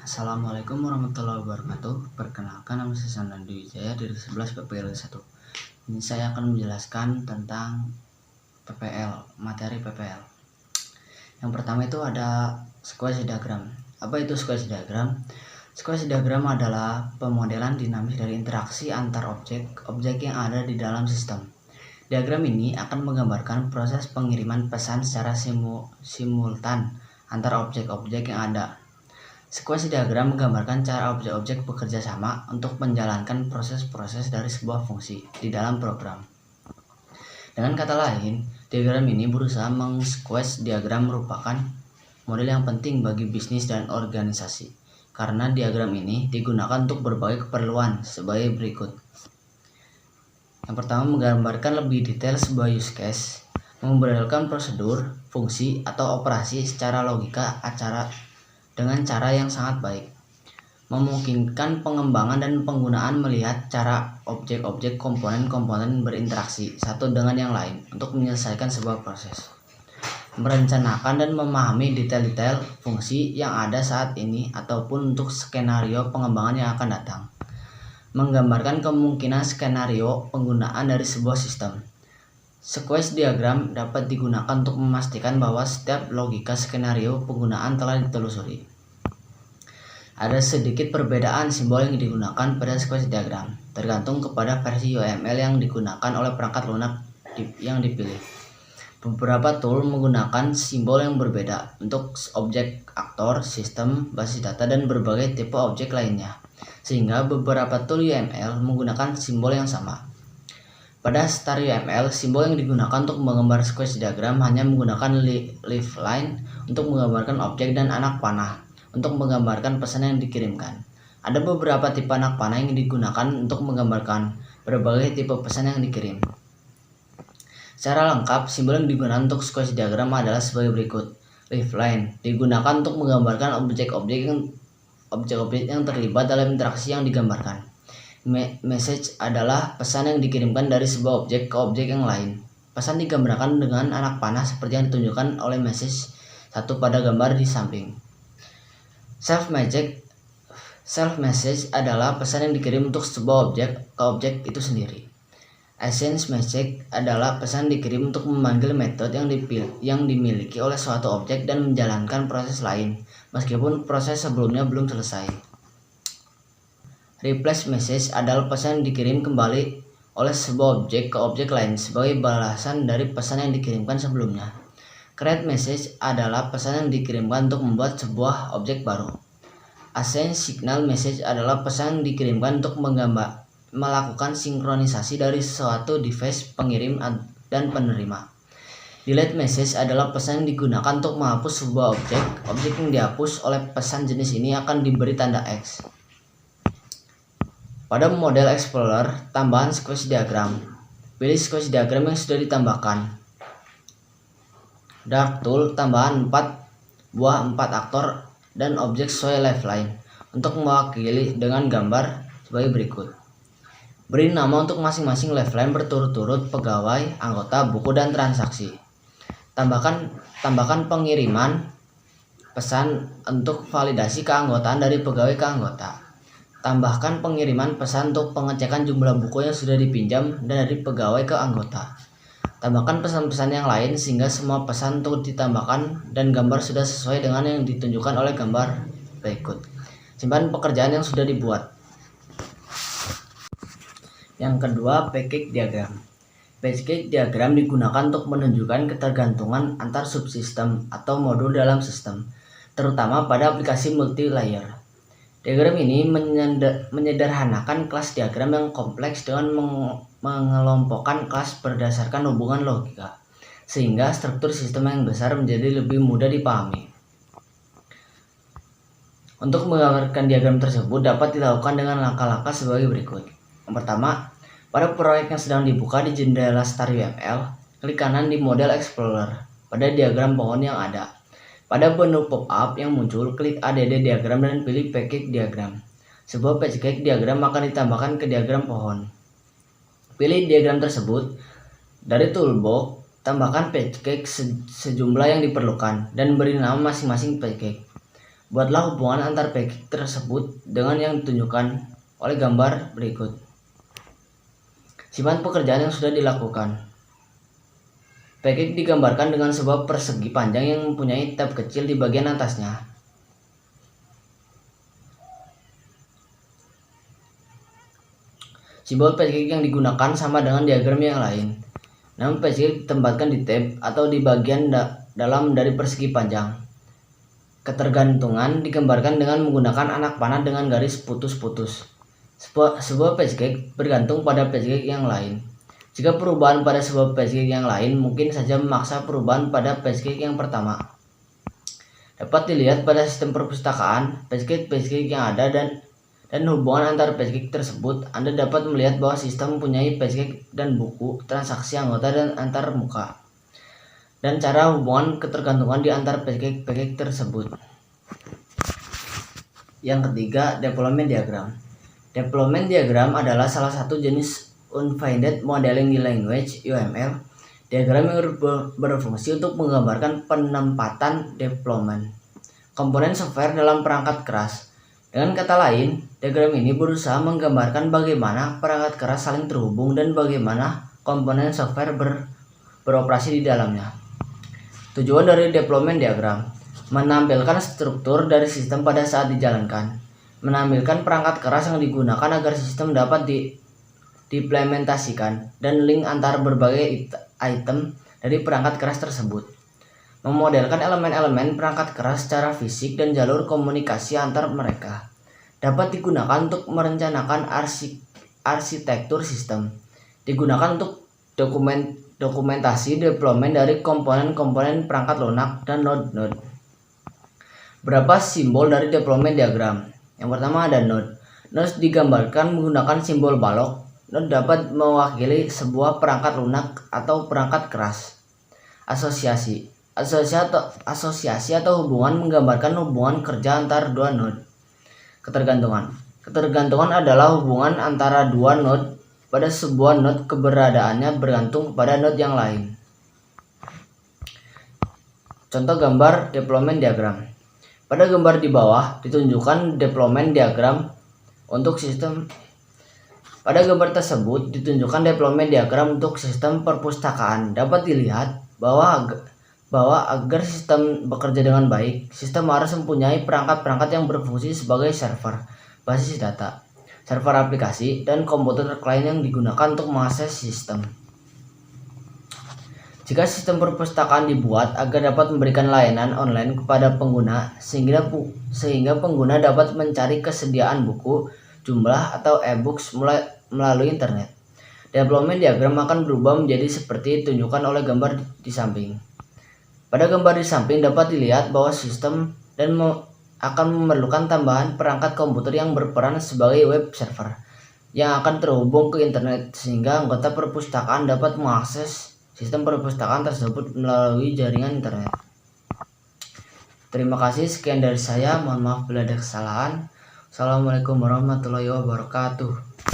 Assalamualaikum warahmatullahi wabarakatuh. Perkenalkan, nama saya Sanandi Wijaya dari 11 PPL 1. Ini saya akan menjelaskan tentang PPL, materi PPL. Yang pertama itu ada squash diagram. Apa itu squash diagram? Squash diagram adalah pemodelan dinamis dari interaksi antar objek yang ada di dalam sistem. Diagram ini akan menggambarkan proses pengiriman pesan secara simultan antar objek-objek yang ada. Squash diagram menggambarkan cara objek-objek bekerja sama untuk menjalankan proses-proses dari sebuah fungsi di dalam program. Dengan kata lain, diagram ini berusaha squash diagram merupakan model yang penting bagi bisnis dan organisasi, karena diagram ini digunakan untuk berbagai keperluan sebagai berikut. Yang pertama, menggambarkan lebih detail sebuah use case, memperlihatkan prosedur, fungsi, atau operasi secara logika dengan cara yang sangat baik, memungkinkan pengembangan dan penggunaan melihat cara objek-objek komponen-komponen berinteraksi satu dengan yang lain untuk menyelesaikan sebuah proses, merencanakan dan memahami detail-detail fungsi yang ada saat ini ataupun untuk skenario pengembangan yang akan datang, menggambarkan kemungkinan skenario penggunaan dari sebuah sistem. Squash diagram dapat digunakan untuk memastikan bahwa setiap logika skenario penggunaan telah ditelusuri. Ada sedikit perbedaan simbol yang digunakan pada squash diagram, tergantung kepada versi UML yang digunakan oleh perangkat lunak yang dipilih. Beberapa tool menggunakan simbol yang berbeda untuk objek aktor, sistem, basis data, dan berbagai tipe objek lainnya, sehingga beberapa tool UML menggunakan simbol yang sama. Pada Star UML, simbol yang digunakan untuk menggambar squash diagram hanya menggunakan leaf line untuk menggambarkan objek dan anak panah untuk menggambarkan pesan yang dikirimkan. Ada beberapa tipe anak panah yang digunakan untuk menggambarkan berbagai tipe pesan yang dikirim. Secara lengkap, simbol yang digunakan untuk squash diagram adalah sebagai berikut. Leaf line digunakan untuk menggambarkan objek-objek yang terlibat dalam interaksi yang digambarkan. Message adalah pesan yang dikirimkan dari sebuah objek ke objek yang lain. Pesan digambarkan dengan anak panah seperti yang ditunjukkan oleh message 1 pada gambar di samping. Self message adalah pesan yang dikirim untuk sebuah objek ke objek itu sendiri. Essence message adalah pesan dikirim untuk memanggil metode yang dimiliki oleh suatu objek dan menjalankan proses lain, meskipun proses sebelumnya belum selesai. Replace message adalah pesan yang dikirim kembali oleh sebuah objek ke objek lain sebagai balasan dari pesan yang dikirimkan sebelumnya. Create message adalah pesan yang dikirimkan untuk membuat sebuah objek baru. Assign signal message adalah pesan yang dikirimkan untuk melakukan sinkronisasi dari suatu device pengirim dan penerima. Delete message adalah pesan yang digunakan untuk menghapus sebuah objek. Objek yang dihapus oleh pesan jenis ini akan diberi tanda X. Pada model Explorer, tambahan squash diagram. Pilih squash diagram yang sudah ditambahkan. Dark Tool, tambahan 4 buah 4 aktor dan objek sesuai lifeline untuk mewakili dengan gambar sebagai berikut. Beri nama untuk masing-masing lifeline berturut-turut pegawai, anggota, buku, dan transaksi. Tambahkan pengiriman pesan untuk validasi keanggotaan dari pegawai ke anggota. Tambahkan pengiriman pesan untuk pengecekan jumlah buku yang sudah dipinjam dan dari pegawai ke anggota. Tambahkan pesan-pesan yang lain sehingga semua pesan untuk ditambahkan dan gambar sudah sesuai dengan yang ditunjukkan oleh gambar berikut. Simpan pekerjaan yang sudah dibuat. Yang kedua, package diagram. Package diagram digunakan untuk menunjukkan ketergantungan antar subsistem atau modul dalam sistem, terutama pada aplikasi multi-layer. Diagram ini menyederhanakan kelas diagram yang kompleks dengan mengelompokkan kelas berdasarkan hubungan logika, sehingga struktur sistem yang besar menjadi lebih mudah dipahami. Untuk menggambarkan diagram tersebut dapat dilakukan dengan langkah-langkah sebagai berikut. Yang pertama, pada proyek yang sedang dibuka di jendela Star UML, klik kanan di model Explorer pada diagram pohon yang ada. Pada menu pop-up yang muncul, klik ADD diagram dan pilih package diagram. Sebuah package diagram akan ditambahkan ke diagram pohon. Pilih diagram tersebut. Dari toolbox, tambahkan package sejumlah yang diperlukan dan beri nama masing-masing package. Buatlah hubungan antar package tersebut dengan yang ditunjukkan oleh gambar berikut. Simpan pekerjaan yang sudah dilakukan. Package digambarkan dengan sebuah persegi panjang yang mempunyai tab kecil di bagian atasnya. Simbol package yang digunakan sama dengan diagram yang lain, namun package ditempatkan di tab atau di bagian dalam dari persegi panjang. Ketergantungan digambarkan dengan menggunakan anak panah dengan garis putus-putus. Sebuah package bergantung pada package yang lain. Jika perubahan pada sebuah package yang lain mungkin saja memaksa perubahan pada package yang pertama. Dapat dilihat pada sistem perpustakaan, package yang ada dan hubungan antar package tersebut. Anda dapat melihat bahwa sistem mempunyai package dan buku, transaksi anggota dan antar muka, dan cara hubungan ketergantungan di antar package tersebut. Yang ketiga, deployment diagram. Deployment diagram adalah salah satu jenis Unfounded Modeling Language (UML) diagram yang berfungsi untuk menggambarkan penempatan deployment komponen software dalam perangkat keras. Dengan kata lain, diagram ini berusaha menggambarkan bagaimana perangkat keras saling terhubung dan bagaimana komponen software beroperasi di dalamnya. Tujuan dari deployment diagram: menampilkan struktur dari sistem pada saat dijalankan, menampilkan perangkat keras yang digunakan agar sistem dapat diimplementasikan, dan link antar berbagai item dari perangkat keras tersebut. Memodelkan elemen-elemen perangkat keras secara fisik dan jalur komunikasi antar mereka. Dapat digunakan untuk merencanakan arsitektur sistem. Digunakan untuk dokumentasi deployment dari komponen-komponen perangkat lunak dan node-node. Berapa simbol dari deployment diagram? Yang pertama ada node. Node digambarkan menggunakan simbol balok. Node dapat mewakili sebuah perangkat lunak atau perangkat keras. Asosiasi atau hubungan menggambarkan hubungan kerja antar dua node. Ketergantungan adalah hubungan antara dua node. Pada sebuah node keberadaannya bergantung pada node yang lain. Contoh gambar deployment diagram. Pada gambar di bawah ditunjukkan deployment diagram untuk sistem. Pada gambar tersebut ditunjukkan deployment diagram untuk sistem perpustakaan. Dapat dilihat bahwa agar sistem bekerja dengan baik, sistem harus mempunyai perangkat-perangkat yang berfungsi sebagai server, basis data, server aplikasi, dan komputer klien yang digunakan untuk mengakses sistem. Jika sistem perpustakaan dibuat agar dapat memberikan layanan online kepada pengguna, sehingga pengguna dapat mencari kesediaan buku, jumlah, atau e-books melalui internet, deployment diagram akan berubah menjadi seperti ditunjukkan oleh gambar di samping. Pada gambar di samping dapat dilihat bahwa sistem akan memerlukan tambahan perangkat komputer yang berperan sebagai web server yang akan terhubung ke internet, sehingga anggota perpustakaan dapat mengakses sistem perpustakaan tersebut melalui jaringan internet. Terima kasih, sekian dari saya. Mohon maaf bila ada kesalahan. Assalamualaikum warahmatullahi wabarakatuh.